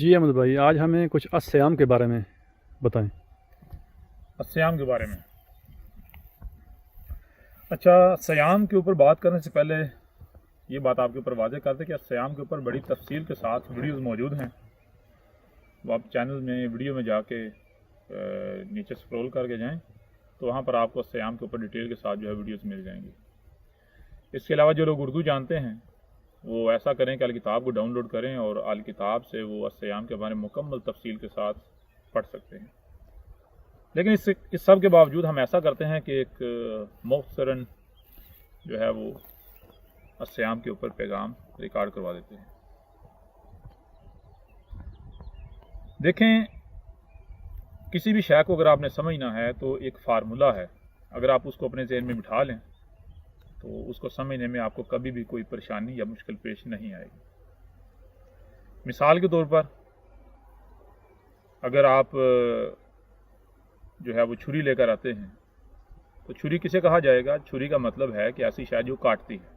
جی احمد بھائی، آج ہمیں کچھ الصیام کے بارے میں بتائیں۔ الصیام کے بارے میں اچھا، سیام کے اوپر بات کرنے سے پہلے یہ بات آپ کے اوپر واضح کر دیں کہ سیام کے اوپر بڑی تفصیل کے ساتھ ویڈیوز موجود ہیں۔ وہ آپ چینل میں ویڈیو میں جا کے نیچے سکرول کر کے جائیں تو وہاں پر آپ کو سیام کے اوپر ڈیٹیل کے ساتھ جو ہے ویڈیوز مل جائیں گی۔ اس کے علاوہ جو لوگ اردو جانتے ہیں وہ ایسا کریں کہ الکتاب کو ڈاؤن لوڈ کریں اور الکتاب سے وہ الصیام کے بارے میں مکمل تفصیل کے ساتھ پڑھ سکتے ہیں۔ لیکن اس سب کے باوجود ہم ایسا کرتے ہیں کہ ایک مختصراً جو ہے وہ الصیام کے اوپر پیغام ریکارڈ کروا دیتے ہیں۔ دیکھیں، کسی بھی شے کو اگر آپ نے سمجھنا ہے تو ایک فارمولہ ہے، اگر آپ اس کو اپنے ذہن میں بٹھا لیں تو اس کو سمجھنے میں آپ کو کبھی بھی کوئی پریشانی یا مشکل پیش نہیں آئے گی۔ مثال کے طور پر اگر آپ جو ہے وہ چھری لے کر آتے ہیں تو چھری کسے کہا جائے گا؟ چھری کا مطلب ہے کہ ایسی شے جو کاٹتی ہے۔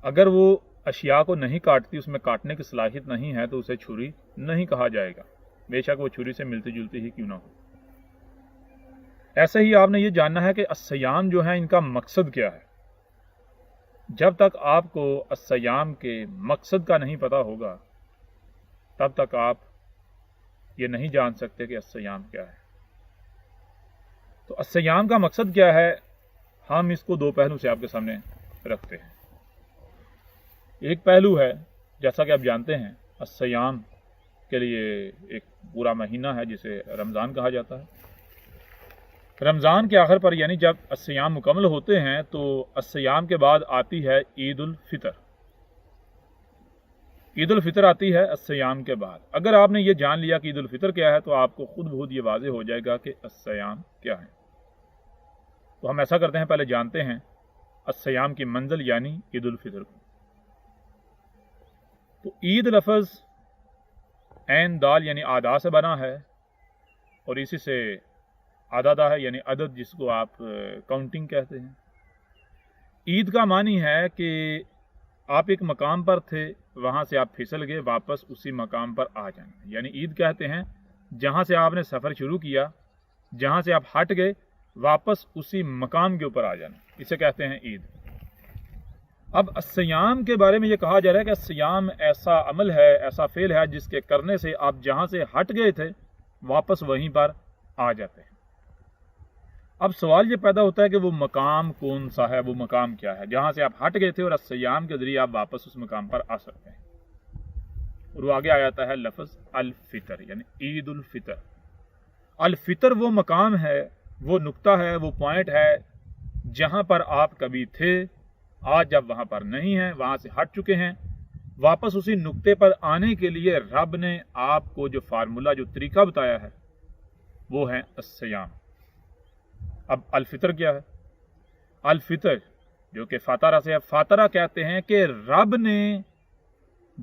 اگر وہ اشیاء کو نہیں کاٹتی، اس میں کاٹنے کی صلاحیت نہیں ہے تو اسے چھری نہیں کہا جائے گا، بے شک وہ چھری سے ملتی جلتی ہی کیوں نہ ہو۔ ایسے ہی آپ نے یہ جاننا ہے کہ الصیام جو ہے ان کا مقصد کیا ہے۔ جب تک آپ کو الصیام کے مقصد کا نہیں پتہ ہوگا تب تک آپ یہ نہیں جان سکتے کہ الصیام کیا ہے۔ تو الصیام کا مقصد کیا ہے، ہم اس کو دو پہلو سے آپ کے سامنے رکھتے ہیں۔ ایک پہلو ہے، جیسا کہ آپ جانتے ہیں، الصیام کے لیے ایک پورا مہینہ ہے جسے رمضان کہا جاتا ہے۔ رمضان کے آخر پر یعنی جب الصیام مکمل ہوتے ہیں تو الصیام کے بعد آتی ہے عید الفطر۔ عید الفطر آتی ہے الصیام کے بعد۔ اگر آپ نے یہ جان لیا کہ عید الفطر کیا ہے تو آپ کو خود بخود یہ واضح ہو جائے گا کہ الصیام کیا ہے۔ تو ہم ایسا کرتے ہیں، پہلے جانتے ہیں الصیام کی منزل یعنی عید الفطر کو۔ تو عید لفظ عین دال یعنی آدھا سے بنا ہے اور اسی سے عددہ ہے یعنی عدد، جس کو آپ کاؤنٹنگ کہتے ہیں۔ عید کا معنی ہے کہ آپ ایک مقام پر تھے، وہاں سے آپ پھسل گئے، واپس اسی مقام پر آ جائیں، یعنی عید کہتے ہیں جہاں سے آپ نے سفر شروع کیا، جہاں سے آپ ہٹ گئے، واپس اسی مقام کے اوپر آ جانا، اسے کہتے ہیں عید۔ اب الصیام کے بارے میں یہ کہا جا رہا ہے کہ الصیام ایسا عمل ہے، ایسا فعل ہے جس کے کرنے سے آپ جہاں سے ہٹ گئے تھے واپس وہیں پر آ جاتے ہیں۔ اب سوال یہ پیدا ہوتا ہے کہ وہ مقام کون سا ہے، وہ مقام کیا ہے جہاں سے آپ ہٹ گئے تھے اور الصیام کے ذریعے آپ واپس اس مقام پر آ سکتے ہیں۔ اور وہ آگے آ جاتا ہے لفظ الفطر یعنی عید الفطر۔ الفطر وہ مقام ہے، وہ نقطہ ہے، وہ پوائنٹ ہے جہاں پر آپ کبھی تھے، آج جب وہاں پر نہیں ہیں، وہاں سے ہٹ چکے ہیں، واپس اسی نقطے پر آنے کے لیے رب نے آپ کو جو فارمولہ، جو طریقہ بتایا ہے وہ ہے الصیام۔ اب الفطر کیا ہے؟ الفطر جو کہ فاترہ سے ہے، فاترہ کہتے ہیں کہ رب نے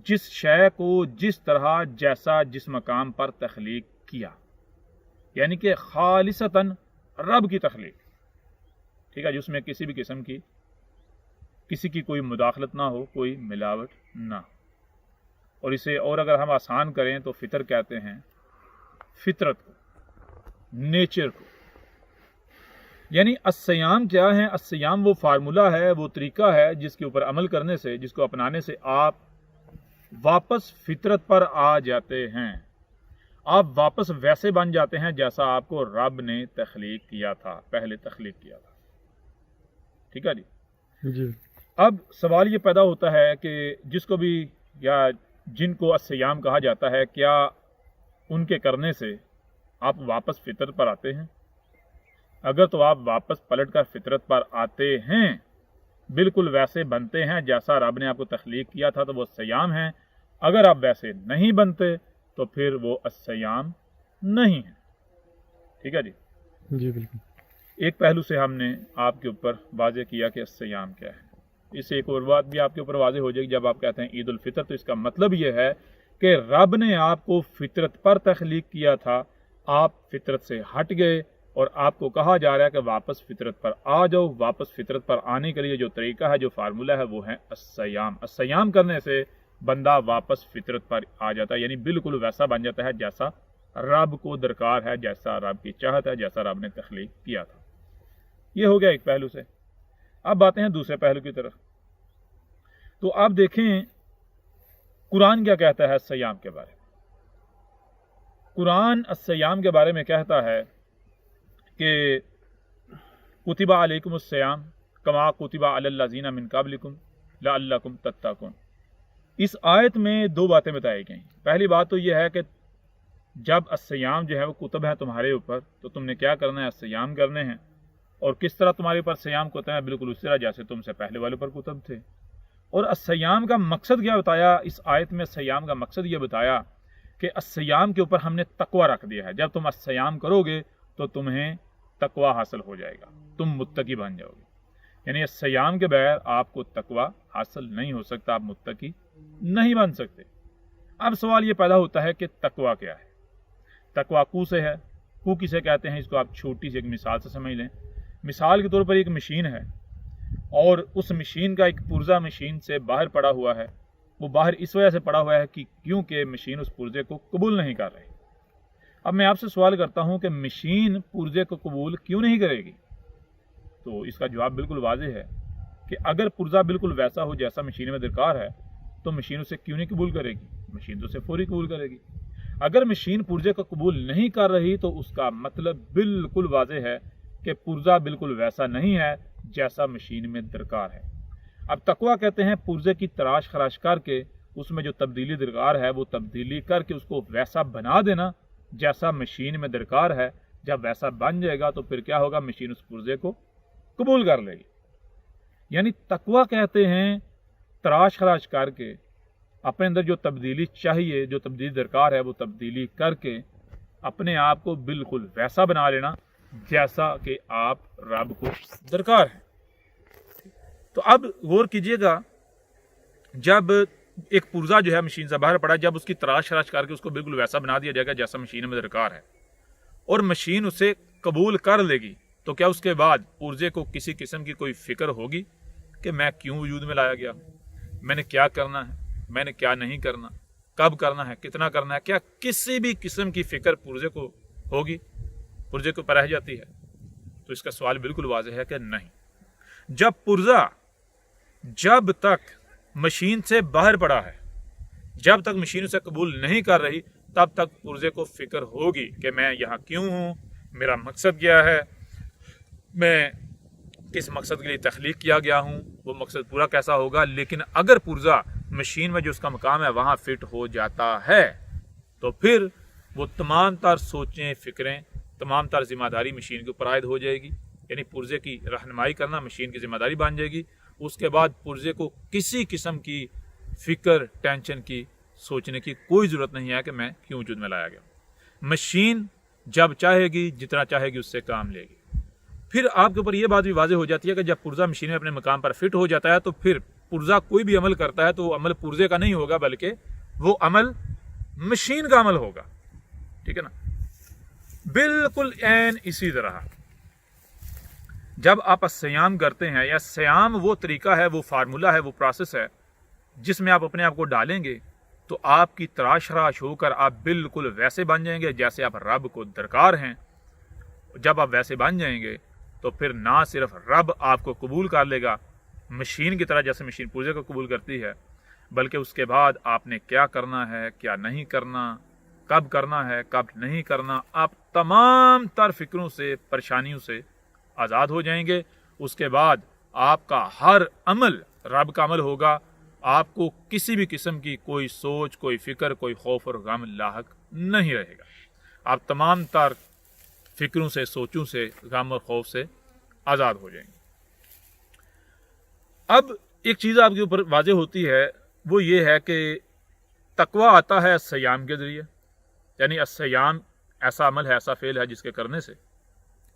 جس شے کو جس طرح جیسا جس مقام پر تخلیق کیا، یعنی کہ خالصتاً رب کی تخلیق، ٹھیک ہے، جس میں کسی بھی قسم کی کسی کی کوئی مداخلت نہ ہو، کوئی ملاوٹ نہ ہو۔ اور اسے اور اگر ہم آسان کریں تو فطر کہتے ہیں فطرت کو، نیچر کو۔ یعنی الصیام کیا ہے؟ الصیام وہ فارمولہ ہے، وہ طریقہ ہے جس کے اوپر عمل کرنے سے، جس کو اپنانے سے آپ واپس فطرت پر آ جاتے ہیں، آپ واپس ویسے بن جاتے ہیں جیسا آپ کو رب نے تخلیق کیا تھا، پہلے تخلیق کیا تھا۔ ٹھیک ہے جی۔ اب سوال یہ پیدا ہوتا ہے کہ جس کو بھی یا جن کو الصیام کہا جاتا ہے، کیا ان کے کرنے سے آپ واپس فطرت پر آتے ہیں؟ اگر تو آپ واپس پلٹ کر فطرت پر آتے ہیں، بالکل ویسے بنتے ہیں جیسا رب نے آپ کو تخلیق کیا تھا تو وہ الصیام ہے۔ اگر آپ ویسے نہیں بنتے تو پھر وہ الصیام نہیں ہے۔ ٹھیک ہے جی؟ جی بالکل۔ ایک پہلو سے ہم نے آپ کے اوپر واضح کیا کہ الصیام کیا ہے۔ اس سے ایک اور بات بھی آپ کے اوپر واضح ہو جائے گی، جب آپ کہتے ہیں عید الفطر تو اس کا مطلب یہ ہے کہ رب نے آپ کو فطرت پر تخلیق کیا تھا، آپ فطرت سے ہٹ گئے اور آپ کو کہا جا رہا ہے کہ واپس فطرت پر آ جاؤ۔ واپس فطرت پر آنے کے لیے جو طریقہ ہے، جو فارمولہ ہے، وہ ہے الصیام۔ الصیام کرنے سے بندہ واپس فطرت پر آ جاتا ہے، یعنی بالکل ویسا بن جاتا ہے جیسا رب کو درکار ہے، جیسا رب کی چاہت ہے، جیسا رب نے تخلیق کیا تھا۔ یہ ہو گیا ایک پہلو سے۔ اب آتے ہیں دوسرے پہلو کی طرف۔ تو آپ دیکھیں قرآن کیا کہتا ہے الصیام کے بارے میں۔ قرآن الصیام کے بارے میں کہتا ہے کہ کتب علیکم الصیام کما کتب علی الذین من قبلکم لعلکم تتقون۔ اس آیت میں دو باتیں بتائی گئیں۔ پہلی بات تو یہ ہے کہ جب الصیام جو ہے وہ کتب ہے تمہارے اوپر، تو تم نے کیا کرنا ہے؟ الصیام کرنے ہیں۔ اور کس طرح تمہارے اوپر صیام کتب ہے؟ بالکل اس طرح جیسے تم سے پہلے والے پر کتب تھے۔ اور الصیام کا مقصد کیا بتایا اس آیت میں؟ الصیام کا مقصد یہ بتایا کہ الصیام کے اوپر ہم نے تقوی رکھ دیا ہے۔ جب تم الصیام کرو گے تو تمہیں تقوی حاصل ہو جائے گا، تم متقی بن جاؤ گے۔ یعنی الصیام کے بغیر آپ کو تقوی حاصل نہیں ہو سکتا، آپ متقی نہیں بن سکتے۔ اب سوال یہ پیدا ہوتا ہے کہ تقوی کیا ہے؟ تقوی کو سے ہے۔ کو کسے کہتے ہیں؟ اس کو آپ چھوٹی سی ایک مثال سے سمجھ لیں۔ مثال کے طور پر ایک مشین ہے، اور اس مشین کا ایک پرزہ مشین سے باہر پڑا ہوا ہے۔ وہ باہر اس وجہ سے پڑا ہوا ہے کہ کیونکہ مشین اس پرزے کو قبول نہیں کر رہی۔ اب میں آپ سے سوال کرتا ہوں کہ مشین پرزے کو قبول کیوں نہیں کرے گی؟ تو اس کا جواب بالکل واضح ہے کہ اگر پرزہ بالکل ویسا ہو جیسا مشین میں درکار ہے تو مشین اسے کیوں نہیں قبول کرے گی؟ مشین تو اسے فوری قبول کرے گی۔ اگر مشین پرزے کو قبول نہیں کر رہی تو اس کا مطلب بالکل واضح ہے کہ پرزہ بالکل ویسا نہیں ہے جیسا مشین میں درکار ہے۔ اب تقوی کہتے ہیں پرزے کی تراش خراش کر کے اس میں جو تبدیلی درکار ہے وہ تبدیلی کر کے اس کو ویسا بنا دینا جیسا مشین میں درکار ہے۔ جب ویسا بن جائے گا تو پھر کیا ہوگا؟ مشین اس پرزے کو قبول کر لے گی۔ یعنی تقوی کہتے ہیں تراش خراش کر کے اپنے اندر جو تبدیلی چاہیے، جو تبدیلی درکار ہے، وہ تبدیلی کر کے اپنے آپ کو بالکل ویسا بنا لینا جیسا کہ آپ رب کو درکار ہے۔ تو اب غور کیجئے گا، جب ایک پرزہ جو ہے مشین سے باہر پڑا، جب اس کی تراش خراش کر کے اس کو بالکل ویسا بنا دیا جائے گا جیسا مشین میں درکار ہے، اور مشین اسے قبول کر لے گی، تو کیا اس کے بعد پرزے کو کسی قسم کی کوئی فکر ہوگی کہ میں کیوں وجود میں لایا گیا، میں نے کیا کرنا ہے، میں نے کیا نہیں کرنا، کب کرنا ہے، کتنا کرنا ہے؟ کیا کسی بھی قسم کی فکر پرزے کو ہوگی؟ پرزے کو پر رہ جاتی ہے؟ تو اس کا سوال بالکل واضح ہے کہ نہیں۔ جب پرزہ جب تک مشین سے باہر پڑا ہے، جب تک مشین اسے قبول نہیں کر رہی، تب تک پرزے کو فکر ہوگی کہ میں یہاں کیوں ہوں، میرا مقصد کیا ہے، میں کس مقصد کے لیے تخلیق کیا گیا ہوں، وہ مقصد پورا کیسا ہوگا۔ لیکن اگر پرزہ مشین میں جو اس کا مقام ہے وہاں فٹ ہو جاتا ہے تو پھر وہ تمام تر سوچیں، فکریں، تمام تر ذمہ داری مشین کے اوپر عائد ہو جائے گی۔ یعنی پرزے کی رہنمائی کرنا مشین کی ذمہ داری بن جائے گی۔ اس کے بعد پرزے کو کسی قسم کی فکر، ٹینشن کی، سوچنے کی کوئی ضرورت نہیں ہے کہ میں کیوں وجود میں لایا گیا۔ مشین جب چاہے گی، جتنا چاہے گی، اس سے کام لے گی۔ پھر آپ کے اوپر یہ بات بھی واضح ہو جاتی ہے کہ جب پرزہ مشین میں اپنے مقام پر فٹ ہو جاتا ہے تو پھر پرزہ کوئی بھی عمل کرتا ہے تو وہ عمل پرزے کا نہیں ہوگا، بلکہ وہ عمل مشین کا عمل ہوگا۔ ٹھیک ہے نا؟ بالکل عین اسی طرح جب آپ الصیام کرتے ہیں، یا صیام وہ طریقہ ہے، وہ فارمولہ ہے، وہ پروسیس ہے جس میں آپ اپنے آپ کو ڈالیں گے تو آپ کی تراش خراش ہو کر آپ بالکل ویسے بن جائیں گے جیسے آپ رب کو درکار ہیں۔ جب آپ ویسے بن جائیں گے تو پھر نہ صرف رب آپ کو قبول کر لے گا مشین کی طرح جیسے مشین پرزے کو قبول کرتی ہے، بلکہ اس کے بعد آپ نے کیا کرنا ہے، کیا نہیں کرنا، کب کرنا ہے، کب نہیں کرنا، آپ تمام تر فکروں سے، پریشانیوں سے آزاد ہو جائیں گے۔ اس کے بعد آپ کا ہر عمل رب کا عمل ہوگا۔ آپ کو کسی بھی قسم کی کوئی سوچ، کوئی فکر، کوئی خوف اور غم لاحق نہیں رہے گا۔ آپ تمام تر فکروں سے، سوچوں سے، غم اور خوف سے آزاد ہو جائیں گے۔ اب ایک چیز آپ کے اوپر واضح ہوتی ہے، وہ یہ ہے کہ تقوی آتا ہے الصیام کے ذریعے۔ یعنی الصیام ایسا عمل ہے، ایسا فعل ہے جس کے کرنے سے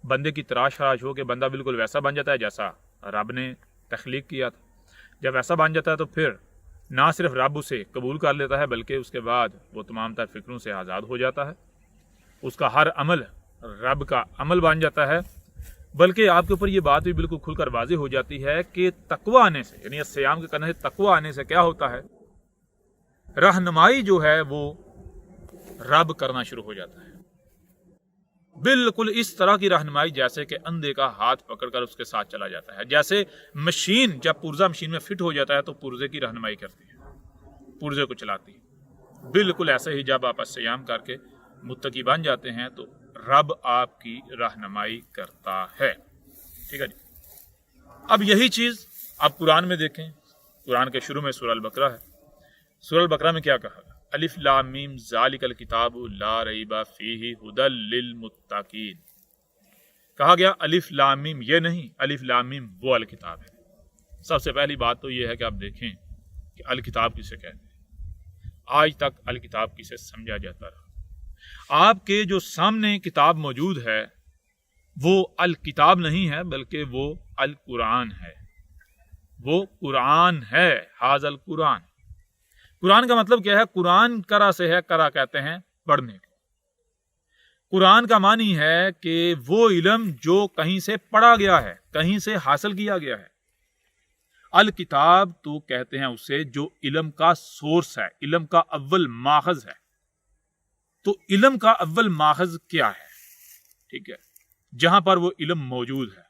بندے کی تراش خراش ہو کے بندہ بالکل ویسا بن جاتا ہے جیسا رب نے تخلیق کیا تھا۔ جب ایسا بن جاتا ہے تو پھر نہ صرف رب اسے قبول کر لیتا ہے، بلکہ اس کے بعد وہ تمام تر فکروں سے آزاد ہو جاتا ہے۔ اس کا ہر عمل رب کا عمل بن جاتا ہے۔ بلکہ آپ کے اوپر یہ بات بھی بالکل کھل کر واضح ہو جاتی ہے کہ تقوی آنے سے، یعنی الصیام کے کرنے سے تقوی آنے سے کیا ہوتا ہے रहनुमाई जो है वो रब करना शुरू हो जाता है। बिल्कुल इस तरह की रहनुमाई जैसे कि अंधे का हाथ पकड़कर उसके साथ चला जाता है। जैसे मशीन, जब पुर्जा मशीन में फिट हो जाता है तो पुर्जे की रहनुमाई करती है, पुर्जे को चलाती है। बिल्कुल ऐसे ही जब आप सियाम करके मुत्तकी बन जाते हैं तो रब आपकी रहनुमाई करता है। ठीक है जी। अब यही चीज आप कुरान में देखें। कुरान के शुरू में सूरह अल बकरा है। सूरह अल बकरा में क्या कहा? अलिफ लाम मीम ज़ालिकल किताबु ला रैबा फीही हुदल लिल मुत्तकीन। कहा गया अलिफ लाम मीम ये नहीं, अलिफ लाम मीम वो अल किताब है। सबसे पहली बात तो ये है कि आप देखें कि अल किताब किसे कहते हैं। आज तक अल किताब किसे समझा जाता रहा। आपके जो सामने किताब मौजूद है वो अल किताब नहीं है, बल्कि वो अल कुरान है। वो कुरान है, हाज़ल कुरान। कुरान का मतलब क्या है? कुरान करा से है, करा कहते हैं पढ़ने को। कुरान का मानी है कि वो इल्म जो कहीं से पढ़ा गया है, कहीं से हासिल किया गया है। अल किताब तो कहते हैं उसे जो इल्म का सोर्स है, इल्म का अव्वल माखज है। तो इल्म का अव्वल माखज क्या है? ठीक है, जहां पर वो इल्म मौजूद है,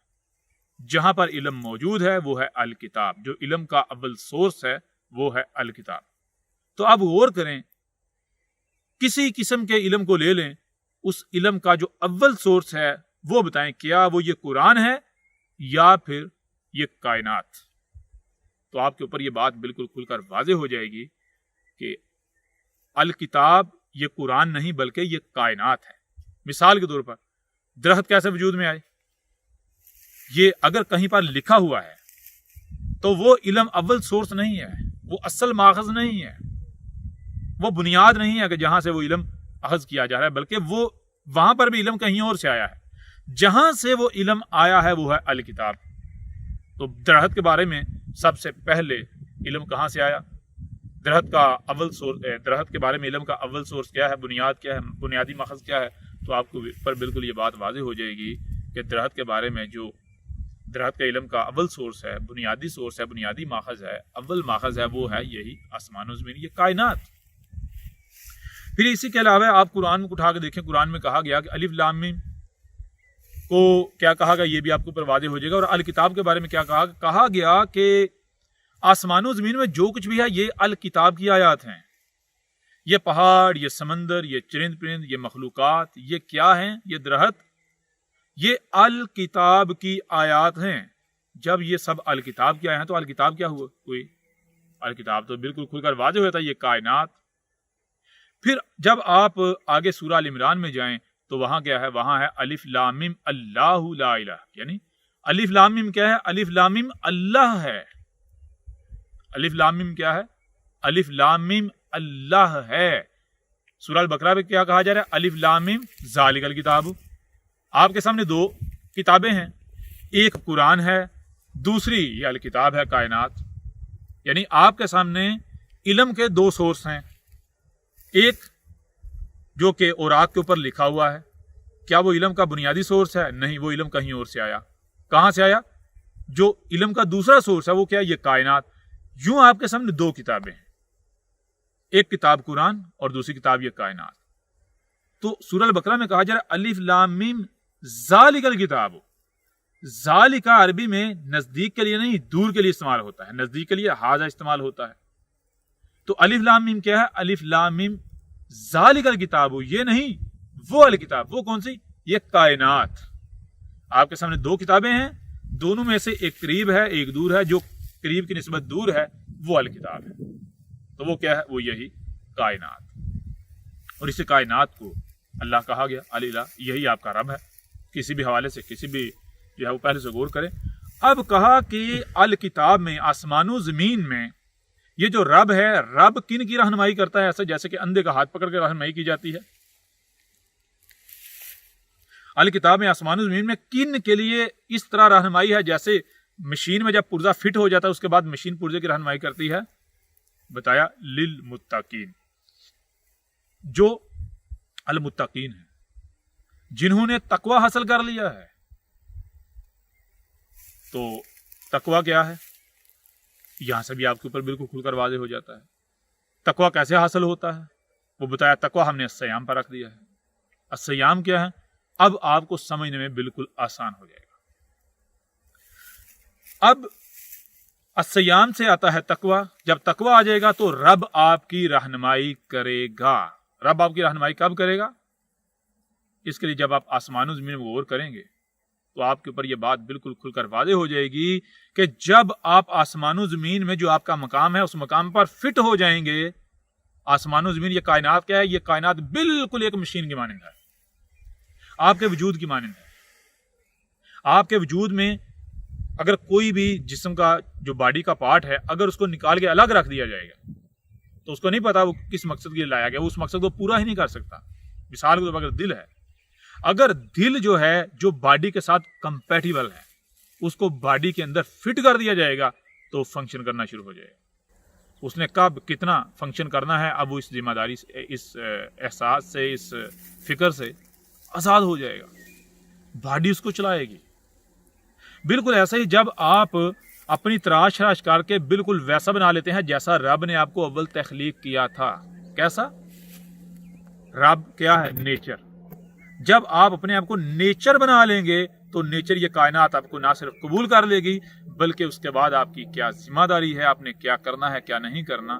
जहां पर इल्म मौजूद है वो है अल किताब। जो इल्म का अव्वल सोर्स है वो है अल किताब। तो आप गौर करें, किसी किस्म के इल्म को ले लें, उस इल्म का जो अव्वल सोर्स है वो बताएं, क्या वो ये कुरान है या फिर ये कायनात? तो आपके ऊपर ये बात बिल्कुल खुलकर वाज़ेह हो जाएगी कि अल किताब ये कुरान नहीं बल्कि ये कायनात है। मिसाल के तौर पर दरख्त कैसे वजूद में आए? ये अगर कहीं पर लिखा हुआ है तो वो इल्म अव्वल सोर्स नहीं है, वो असल माखज नहीं है, वो बुनियाद नहीं है कि जहां से वो इल्म अखज किया जा रहा है, बल्कि वो वहां पर भी इल्म कहीं और से आया है। जहां से वो इल्म आया है वो है अल किताब। तो दरख्त के बारे में सबसे पहले इल्म कहां से आया? दरख्त का अव्वल सोर्स, दरख्त के बारे में इल्म का अव्वल सोर्स क्या है, बुनियाद क्या है, बुनियादी माखज क्या है? तो आपको पर बिल्कुल ये बात वाज़ेह हो जाएगी कि दरख्त के बारे में जो दरख्त के इल्म का अव्वल सोर्स है, बुनियादी सोर्स है, बुनियादी माखज है, अव्वल माखज है, वो है यही आसमान और ज़मीन, ये कायनात। फिर इसी के अलावा आप कुरान में उठा के देखें, कुरान में कहा गया कि अलिफ लाम मीम को क्या कहा गया, ये भी आपको ऊपर वाज़ेह हो जाएगा। और अल किताब के बारे में क्या कहा गया कि आसमान और ज़मीन में जो कुछ भी है ये अल किताब की आयात हैं। ये पहाड़, ये समंदर, ये चरिंद परिंद, ये मखलूकात, ये क्या हैं? ये दरख्त, ये अल किताब की आयात हैं। जब ये सब अल किताब की आए हैं तो अल किताब क्या हुई? अल किताब तो बिल्कुल खुलकर वाज़ेह होता है, ये कायनात। फिर जब आप आगे सूरह अल इमरान में जाएं तो वहां क्या है? वहां है अलिफ लाम मीम अल्लाहु ला इलाहा, यानी अलिफ लाम मीम क्या है? अलिफ लाम मीम अल्लाह है। अलिफ लाम मीम क्या है? अलिफ लाम मीम अल्लाह है। सूरह अल बकरा में क्या कहा जा रहा है? अलिफ लाम मीम ज़ालिकल किताब। आपके सामने दो किताबें हैं, एक कुरान है, दूसरी ये अल किताब है, कायनात। यानी आपके सामने इल्म के दो सोर्स हैं, एक जो कि औरात के ऊपर लिखा हुआ है। क्या वो इल्म का बुनियादी सोर्स है? नहीं, वो इल्म कहीं और से आया। कहां से आया? जो इल्म का दूसरा सोर्स है वो क्या है? ये कायनात। यूं आपके सामने दो किताबें हैं, एक किताब कुरान और दूसरी किताब ये कायनात। तो सूरह अल बकरा में कहा जा रहा है अलिफ लाम मीम ज़ालिकल किताब। ज़ालिका अरबी में नजदीक के लिए नहीं, दूर के लिए इस्तेमाल होता है। नजदीक के लिए हाजा इस्तेमाल होता है। तो अलिफ लाम मीम क्या है? अलिफ लाम मीम ज़ालिकल किताब, ये नहीं वो अल किताब। वो कौन सी? ये कायनात। आपके सामने दो किताबें हैं, दोनों में से एक करीब है, एक दूर है। जो करीब की निस्बत दूर है वो अल किताब है। तो वो क्या है? वो यही कायनात। और इसी कायनात को अल्लाह कहा गया अल इलाह, यही आपका रब है। किसी भी हवाले से, किसी भी जो है वो पहले से गौर करें। अब कहा कि अल किताब में, आसमानों जमीन में ये जो रब है, रब किन की रहनुमाई करता है? ऐसा जैसे कि अंधे का हाथ पकड़ कर रहनुमाई की जाती है। अल किताब में आसमानों जमीन में किन के लिए इस तरह रहनुमाई है जैसे मशीन में जब पुर्जा फिट हो जाता है उसके बाद मशीन पुर्जे की रहनुमाई करती है। बताया लिल मुत्तकीन, जो अल मुत्तकीन है, जिन्होंने तकवा हासिल कर लिया है। तो तकवा क्या है? यहां से भी आपके ऊपर बिल्कुल खुलकर वाज़ेह हो जाता है। तकवा कैसे हासिल होता है, वो बताया। तकवा हमने अस्सयाम पर रख दिया है। अस्सयाम क्या है, अब आपको समझने में बिल्कुल आसान हो जाएगा। अब अस्सयाम से आता है तकवा। जब तकवा आ जाएगा तो रब आपकी रहनुमाई करेगा। रब आपकी रहनुमाई कब करेगा? इसके लिए जब आप आसमानों ज़मीन में गौर करेंगे तो आपके ऊपर यह बात बिल्कुल खुलकर वाज़ेह हो जाएगी कि जब आप आसमानों ज़मीन में जो आपका मकाम है उस मकाम पर फिट हो जाएंगे। आसमानों ज़मीन, ये कायनात क्या है? ये कायनात बिल्कुल एक मशीन की मानंद है, आपके वजूद की मानंद है। आपके वजूद में अगर कोई भी जिस्म का जो बॉडी का पार्ट है, अगर उसको निकाल के अलग रख दिया जाएगा तो उसको नहीं पता वो किस मकसद के लिए लाया गया, वो उस मकसद को पूरा ही नहीं कर सकता। मिसाल के तौर पर अगर दिल है, अगर दिल जो है जो बॉडी के साथ कंपैटिबल है, उसको बॉडी के अंदर फिट कर दिया जाएगा तो फंक्शन करना शुरू हो जाएगा। उसने कब कितना फंक्शन करना है, अब वो इस जिम्मेदारी से, इस एहसास से, इस फिक्र से आज़ाद हो जाएगा। बॉडी उसको चलाएगी। बिल्कुल ऐसा ही जब आप अपनी तराश तराश करके बिल्कुल वैसा बना लेते हैं जैसा रब ने आपको अव्वल तख्लीक किया था। कैसा? रब क्या है? नेचर। जब आप अपने आप को नेचर बना लेंगे तो नेचर, ये कायनात आपको ना सिर्फ कबूल कर लेगी बल्कि उसके बाद आपकी क्या जिम्मेदारी है, आपने क्या करना है क्या नहीं करना,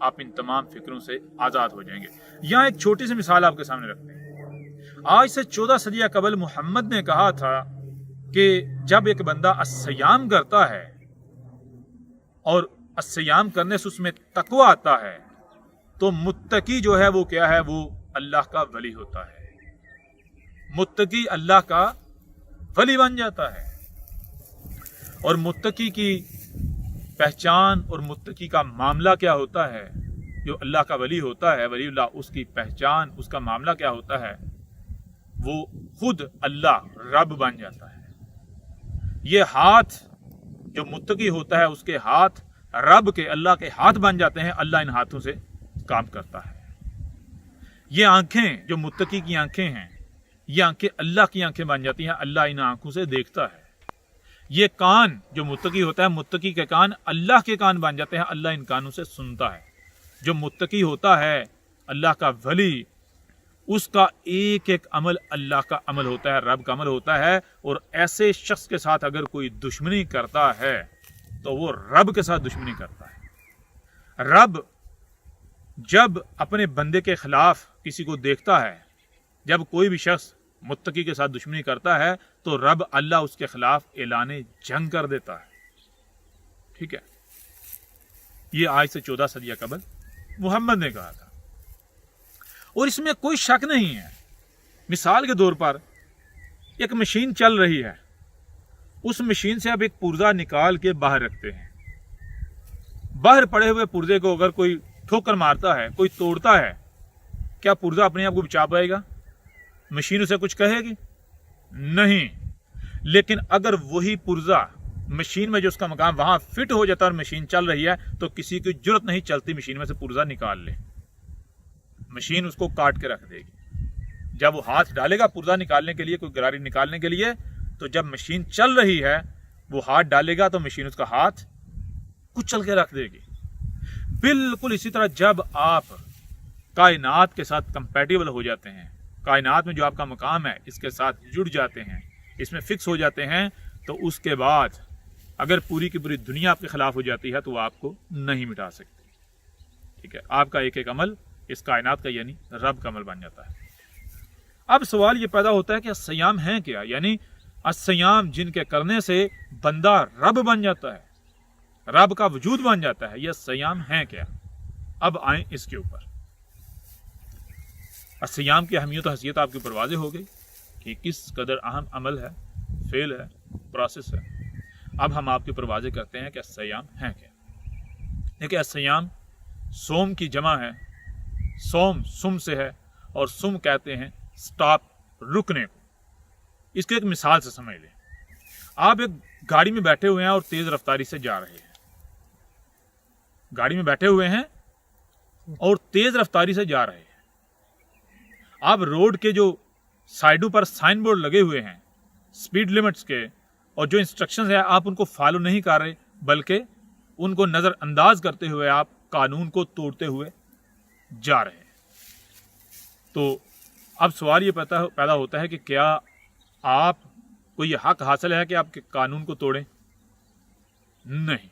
आप इन तमाम फिक्रों से आज़ाद हो जाएंगे। यहाँ एक छोटी सी मिसाल आपके सामने रखते हैं। आज से 14 सदियाँ कबल मोहम्मद ने कहा था कि जब एक बंदा अस्सयाम करता है और अस्सयाम करने से उसमें तकवा आता है तो मुत्तकी जो है वो क्या है? वो अल्लाह का वली होता है। मुत्तकी अल्लाह का वली बन जाता है। और मुत्तकी की पहचान और मुत्तकी का मामला क्या होता है? जो अल्लाह का वली होता है, वलीउल्लाह, उसकी पहचान, उसका मामला क्या होता है? वो खुद अल्लाह रब बन जाता है। ये हाथ जो मुत्तकी होता है उसके हाथ रब के, अल्लाह के हाथ बन जाते हैं। अल्लाह इन हाथों से काम करता है। ये आंखें जो मुत्तकी की आंखें हैं, ये आंखें अल्लाह की आंखें बन जाती हैं। अल्लाह इन आंखों से देखता है। ये कान जो मुत्तकी होता है, मुत्तकी के कान अल्लाह के कान बन जाते हैं। अल्लाह इन कानों से सुनता है। जो मुत्तकी होता है, अल्लाह का वली, उसका एक एक अमल अल्लाह का अमल होता है, रब का अमल होता है। और ऐसे शख्स के साथ अगर कोई दुश्मनी करता है तो वो रब के साथ दुश्मनी करता है। रब जब अपने बंदे के खिलाफ किसी को देखता है, जब कोई भी शख्स मुत्तकी के साथ दुश्मनी करता है तो रब अल्लाह उसके खिलाफ ऐलाने जंग कर देता है। ठीक है, ये आज से 14 सदियां कबल मोहम्मद ने कहा था और इसमें कोई शक नहीं है। मिसाल के तौर पर एक मशीन चल रही है, उस मशीन से आप एक पुर्जा निकाल के बाहर रखते हैं। बाहर पड़े हुए पुर्जे को अगर कोई ठोकर मारता है, कोई तोड़ता है, क्या पुर्जा अपने आप को बचा पाएगा? मशीन उसे कुछ कहेगी? नहीं। लेकिन अगर वही पुर्जा मशीन में जो उसका मकाम वहां फिट हो जाता है और मशीन चल रही है तो किसी की जरूरत नहीं चलती मशीन में से पुर्जा निकाल ले, मशीन उसको काट के रख देगी। जब वो हाथ डालेगा पुर्जा निकालने के लिए, कोई गरारी निकालने के लिए, तो जब मशीन चल रही है वो हाथ डालेगा तो मशीन उसका हाथ कुचल के रख देगी। बिल्कुल इसी तरह जब आप कायनात के साथ कंपैटिबल हो जाते हैं, कायनात में जो आपका मकाम है इसके साथ जुड़ जाते हैं, इसमें फिक्स हो जाते हैं, तो उसके बाद अगर पूरी की पूरी दुनिया आपके खिलाफ हो जाती है तो वो आपको नहीं मिटा सकती। ठीक है, आपका एक एक अमल इस कायनात का यानी रब का अमल बन जाता है। अब सवाल ये पैदा होता है कि अस्सयाम है क्या? यानी अस्सयाम जिनके करने से बंदा रब बन जाता है, रब का वजूद बन जाता है, यह अस्सयाम है क्या? अब आए इसके ऊपर। अस्सयाम की अहमियत और हैसियत आपकी ऊपर वाज़ेह हो गई कि किस कदर अहम अमल है, फेल है, प्रोसेस है। अब हम आपके ऊपर वाज़ेह करते हैं कि अस्सयाम है क्या। देखिए, अस्सयाम सोम की जमा है। सोम सुम से है और सुम कहते हैं स्टॉप, रुकने को। इसको एक मिसाल से समझ लें। आप एक गाड़ी में बैठे हुए हैं और तेज रफ्तारी से जा रहे हैं। गाड़ी में बैठे हुए हैं और तेज रफ्तारी से जा रहे हैं। आप रोड के जो साइडों पर साइन बोर्ड लगे हुए हैं स्पीड लिमिट्स के, और जो इंस्ट्रक्शंस है आप उनको फॉलो नहीं कर रहे, बल्कि उनको नज़रअंदाज करते हुए आप कानून को तोड़ते हुए जा रहे हैं। तो अब सवाल ये पैदा होता है कि क्या आपको ये हक हासिल है कि आप कानून को तोड़ें? नहीं,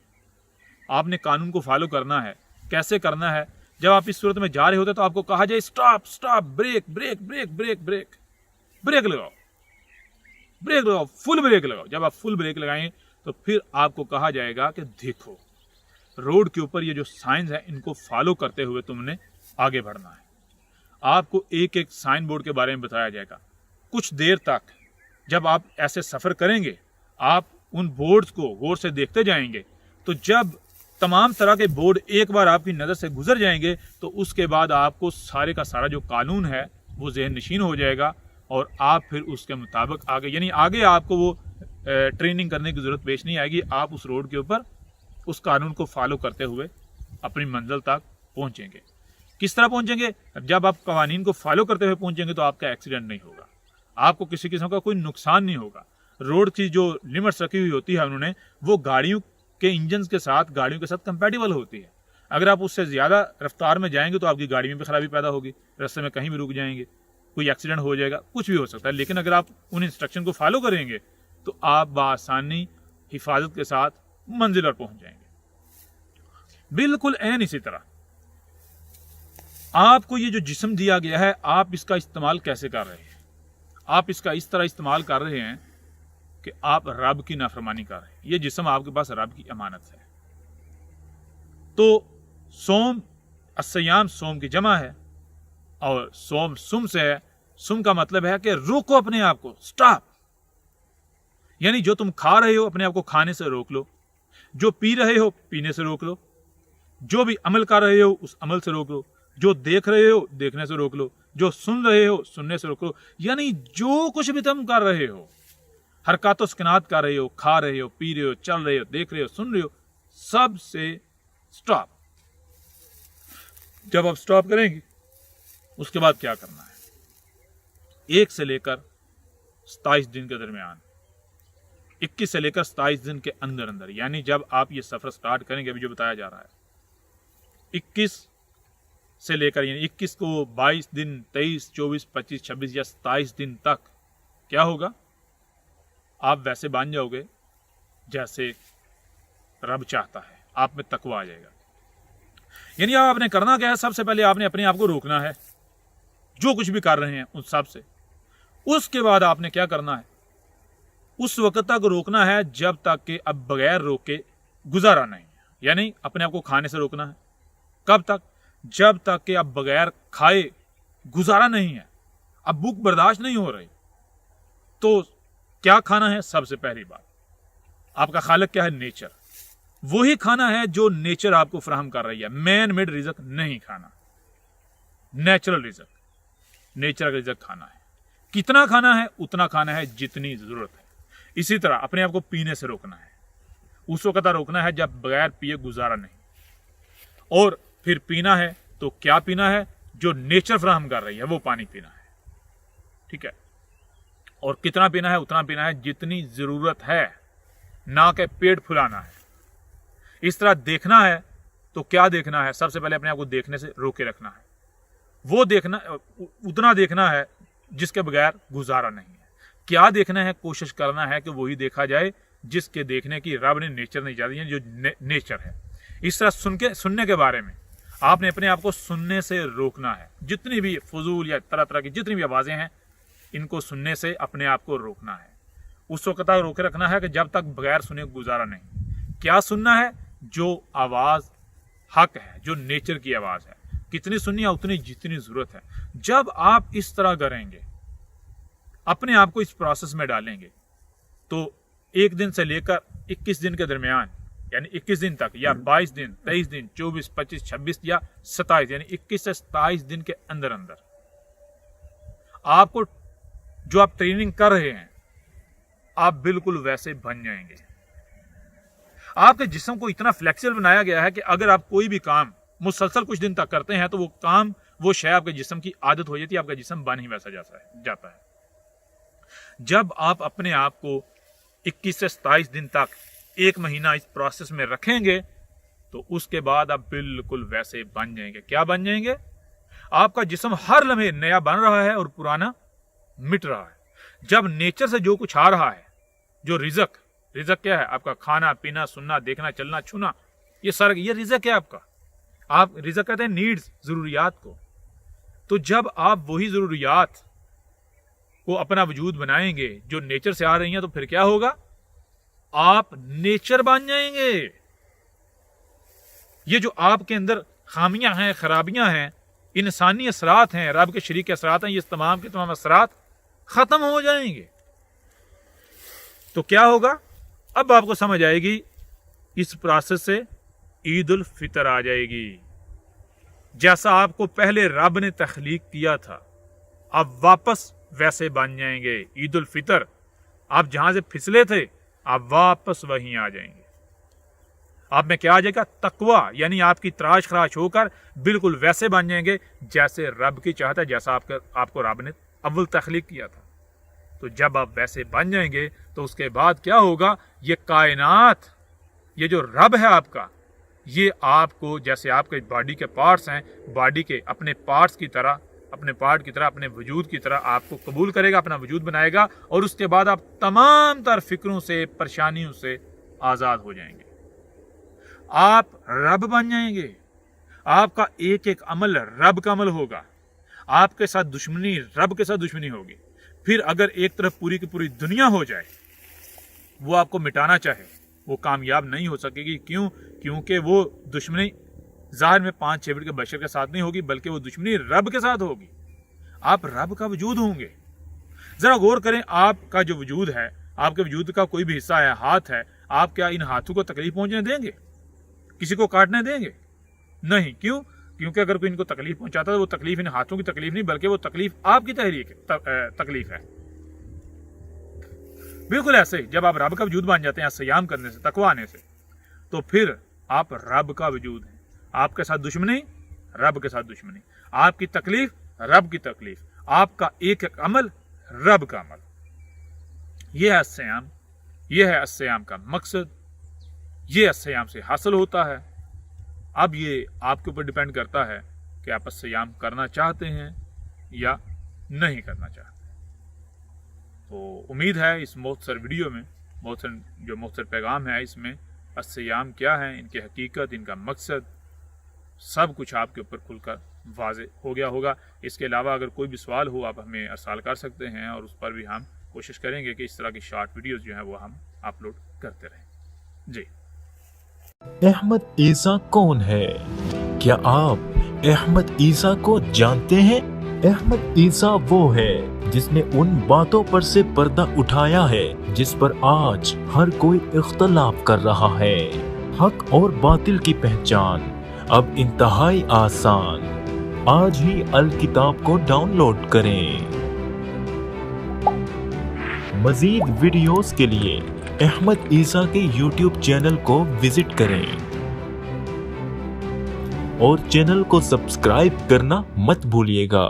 आपने कानून को फॉलो करना है। कैसे करना है? जब आप इस सूरत में जा रहे होते तो आपको कहा जाए stop stop, brake brake brake brake brake, brake लगाओ, ब्रेक लगाओ, फुल ब्रेक लगाओ। जब आप फुल ब्रेक लगाएं तो फिर आपको कहा जाएगा कि देखो रोड के ऊपर ये जो साइंस है इनको फॉलो करते हुए तुमने आगे बढ़ना है। आपको एक एक साइन बोर्ड के बारे में बताया जाएगा। कुछ देर तक जब आप ऐसे सफर करेंगे आप उन बोर्ड्स को गौर से देखते जाएंगे, तो जब तमाम तरह के बोर्ड एक बार आपकी नज़र से गुजर जाएंगे तो उसके बाद आपको सारे का सारा जो कानून है वो ज़हन नशीन हो जाएगा और आप फिर उसके मुताबिक आगे, यानी आगे आपको वो ट्रेनिंग करने की ज़रूरत पेश नहीं आएगी। आप उस रोड के ऊपर उस कानून को फॉलो करते हुए अपनी मंजिल तक पहुंचेंगे। किस तरह पहुंचेंगे? जब आप कवानीन को फॉलो करते हुए पहुंचेंगे तो आपका एक्सीडेंट नहीं होगा, आपको किसी किस्म का कोई नुकसान नहीं होगा। रोड की जो लिमिट्स रखी हुई होती है उन्होंने, वो गाड़ियों के इंजन के साथ, गाड़ियों के साथ कंपैटिबल होती है। अगर आप उससे ज़्यादा रफ्तार में जाएंगे तो आपकी गाड़ी में भी खराबी पैदा होगी, रास्ते में कहीं भी रुक जाएंगे, कोई एक्सीडेंट हो जाएगा, कुछ भी हो सकता है। लेकिन अगर आप उन इंस्ट्रक्शन को फॉलो करेंगे तो आप बआसानी हिफाजत के साथ मंजिल पर पहुंच जाएंगे। बिल्कुल ऐन इसी तरह आपको ये जो जिस्म दिया गया है, आप इसका इस्तेमाल कैसे कर रहे हैं? आप इसका इस तरह इस्तेमाल कर रहे हैं कि आप रब की नाफरमानी कर रहे हैं। ये जिस्म आपके पास रब की अमानत है। तो सोम, अस्सयाम सोम की जमा है और सोम सुम से है। सुम का मतलब है कि रोको अपने आप को, स्टॉप। यानी जो तुम खा रहे हो अपने आप को खाने से रोक लो, जो पी रहे हो पीने से रोक लो, जो भी अमल कर रहे हो उस अमल से रोक लो, जो देख रहे हो देखने से रोक लो, जो सुन रहे हो सुनने से रोक लो। यानी जो कुछ भी तुम कर रहे हो, हरकत व सकनात कर रहे हो, खा रहे हो, पी रहे हो, चल रहे हो, देख रहे हो, सुन रहे हो, सब से स्टॉप। जब आप स्टॉप करेंगे उसके बाद क्या करना है? 1 से लेकर 27 दिन के दरमियान, 21 से लेकर 27 दिन के अंदर अंदर, यानी जब आप ये सफर स्टार्ट करेंगे, अभी जो बताया जा रहा है 21 से लेकर, यानी 21 को 22 दिन, 23, 24, 25, 26 या 27 दिन तक क्या होगा? आप वैसे बन जाओगे जैसे रब चाहता है, आप में तकवा आ जाएगा। यानी आपने करना क्या है? सबसे पहले आपने अपने आप को रोकना है, जो कुछ भी कर रहे हैं उन सब से। उसके बाद आपने क्या करना है? उस वक्त तक रोकना है जब तक कि अब बगैर रोके गुजारा नहीं है। यानी अपने आप को खाने से रोकना है। कब तक? जब तक कि अब बगैर खाए गुजारा नहीं है, अब भूख बर्दाश्त नहीं हो रही। तो क्या खाना है? सबसे पहली बात, आपका खालिक क्या है? नेचर। वही खाना है जो नेचर आपको फराहम कर रही है। मैन मेड रिज़्क नहीं खाना, नेचुरल रिज़्क, नेचर का रिज़्क खाना है। कितना खाना है? उतना खाना है जितनी जरूरत है। इसी तरह अपने आप को पीने से रोकना है, उस वक्त रोकना है जब बगैर पिए गुजारा नहीं। और फिर पीना है तो क्या पीना है? जो नेचर फराहम कर रही है वो पानी पीना है, ठीक है। और कितना पीना है? उतना पीना है जितनी जरूरत है, ना कि पेट फुलाना है। इस तरह देखना है तो क्या देखना है? सबसे पहले अपने आप को देखने से रोके रखना है। वो देखना, उतना देखना है जिसके बगैर गुजारा नहीं है। क्या देखना है? कोशिश करना है कि वही देखा जाए जिसके देखने की रब ने नेचर नहीं चाहती है, जो नेचर है। इस तरह सुनने के बारे में आपने अपने आप को सुनने से रोकना है। जितनी भी फजूल या तरह तरह की जितनी भी आवाज़ें हैं, इनको सुनने से अपने आप को रोकना है। उस वक्त तक रोके रखना है कि जब तक बगैर सुने गुजारा नहीं। क्या सुनना है? जो आवाज़ हक है, जो नेचर की आवाज़ है। कितनी सुननी है? उतनी जितनी ज़रूरत है। जब आप इस तरह करेंगे, अपने आप को इस प्रोसेस में डालेंगे, तो 1 दिन से लेकर 21 दिन के दरमियान, यानी 21 दिन तक, या 22 दिन, 23 दिन, 24, 25, 26 या 27, यानी 21 से 27 दिन के अंदर अंदर आपको जो आप ट्रेनिंग कर रहे हैं, आप बिल्कुल वैसे बन जाएंगे। आपके जिस्म को इतना फ्लेक्सिबल बनाया गया है कि अगर आप कोई भी काम मुसलसल कुछ दिन तक करते हैं तो वो काम, वो शय आपके जिस्म की आदत हो जाती है, आपका जिस्म बन ही वैसा जाता है। जब आप अपने आप को 21 से 27 दिन तक, 1 महीना इस प्रोसेस में रखेंगे تو اس کے بعد آپ بالکل ویسے بن جائیں گے. کیا بن جائیں گے؟ آپ کا جسم ہر لمحے نیا بن رہا ہے اور پرانا مٹ رہا ہے. جب نیچر سے جو کچھ آ رہا ہے، جو رزق کیا ہے؟ آپ کا کھانا پینا، سننا دیکھنا، چلنا چھونا، یہ رزق ہے آپ کا. آپ رزق کہتے ہیں نیڈز، ضروریات کو. تو جب آپ وہی ضروریات کو اپنا وجود بنائیں گے جو نیچر سے آ رہی ہیں، تو پھر کیا ہوگا؟ آپ نیچر بن جائیں گے. یہ جو آپ کے اندر خامیاں ہیں، خرابیاں ہیں، انسانی اثرات ہیں، رب کے شریک اثرات ہیں، یہ تمام کے تمام اثرات ختم ہو جائیں گے. تو کیا ہوگا؟ اب آپ کو سمجھ آئے گی. اس پروسیس سے عید الفطر آ جائے گی. جیسا آپ کو پہلے رب نے تخلیق کیا تھا، اب واپس ویسے بن جائیں گے. عید الفطر، آپ جہاں سے پھسلے تھے آپ واپس وہیں آ جائیں گے. آپ میں کیا آ جائے گا؟ تقویٰ، یعنی آپ کی تراش خراش ہو کر بالکل ویسے بن جائیں گے جیسے رب کی چاہت ہے، جیسا آپ کو رب نے اول تخلیق کیا تھا. تو جب آپ ویسے بن جائیں گے تو اس کے بعد کیا ہوگا؟ یہ کائنات، یہ جو رب ہے آپ کا، یہ آپ کو جیسے آپ کے باڈی کے پارٹس ہیں، باڈی کے اپنے پارٹس کی طرح، اپنے پارٹ کی طرح، اپنے وجود کی طرح آپ کو قبول کرے گا، اپنا وجود بنائے گا. اور اس کے بعد آپ تمام تر فکروں سے، پریشانیوں سے آزاد ہو جائیں گے. آپ رب بن جائیں گے. آپ کا ایک ایک عمل رب کا عمل ہوگا. آپ کے ساتھ دشمنی رب کے ساتھ دشمنی ہوگی. پھر اگر ایک طرف پوری کی پوری دنیا ہو جائے، وہ آپ کو مٹانا چاہے، وہ کامیاب نہیں ہو سکے گی. کیوں؟ کیونکہ وہ دشمنی ظاہر میں 5-6 فٹ کے بشر کے ساتھ نہیں ہوگی، بلکہ وہ دشمنی رب کے ساتھ ہوگی. آپ رب کا وجود ہوں گے. ذرا غور کریں، آپ کا جو وجود ہے، آپ کے وجود کا کوئی بھی حصہ ہے، ہاتھ ہے، آپ کیا ان ہاتھوں کو تکلیف پہنچنے دیں گے؟ کسی کو کاٹنے دیں گے؟ نہیں. کیوں؟ کیونکہ اگر کوئی ان کو تکلیف پہنچاتا ہے، وہ تکلیف ان ہاتھوں کی تکلیف نہیں، بلکہ وہ تکلیف آپ کی تکلیف ہے. بالکل ایسے ہی جب آپ رب کا وجود بن جاتے ہیں صیام کرنے سے، تقویٰ آنے سے، تو پھر آپ رب کا وجود ہیں. آپ کے ساتھ دشمنی، رب کے ساتھ دشمنی. آپ کی تکلیف، رب کی تکلیف. آپ کا ایک ایک عمل، رب کا عمل. یہ ہے الصیام. یہ ہے الصیام کا مقصد. یہ الصیام سے حاصل ہوتا ہے. اب یہ آپ کے اوپر ڈیپینڈ کرتا ہے کہ آپ الصیام کرنا چاہتے ہیں یا نہیں کرنا چاہتے. تو امید ہے اس مختصر ویڈیو میں، مختصر پیغام ہے، اس میں الصیام کیا ہے، ان کی حقیقت، ان کا مقصد، سب کچھ آپ کے اوپر کھل کر واضح ہو گیا ہوگا. اس کے علاوہ اگر کوئی بھی سوال ہو آپ ہمیں ارسال کر سکتے ہیں، اور اس پر بھی ہم کوشش کریں گے کہ اس طرح کی شارٹ ویڈیوز جو ہیں وہ ہم اپلوڈ کرتے رہیں. جی. احمد عیسیٰ کون ہے؟ کیا آپ احمد عیسیٰ کو جانتے ہیں؟ احمد عیسیٰ وہ ہے جس نے ان باتوں پر سے پردہ اٹھایا ہے جس پر آج ہر کوئی اختلاف کر رہا ہے. حق اور باطل کی پہچان اب انتہائی آسان. آج ہی الکتاب کو ڈاؤن لوڈ کریں. مزید ویڈیوز کے لیے احمد عیسیٰ کے یوٹیوب چینل کو وزٹ کریں اور چینل کو سبسکرائب کرنا مت بھولیے گا.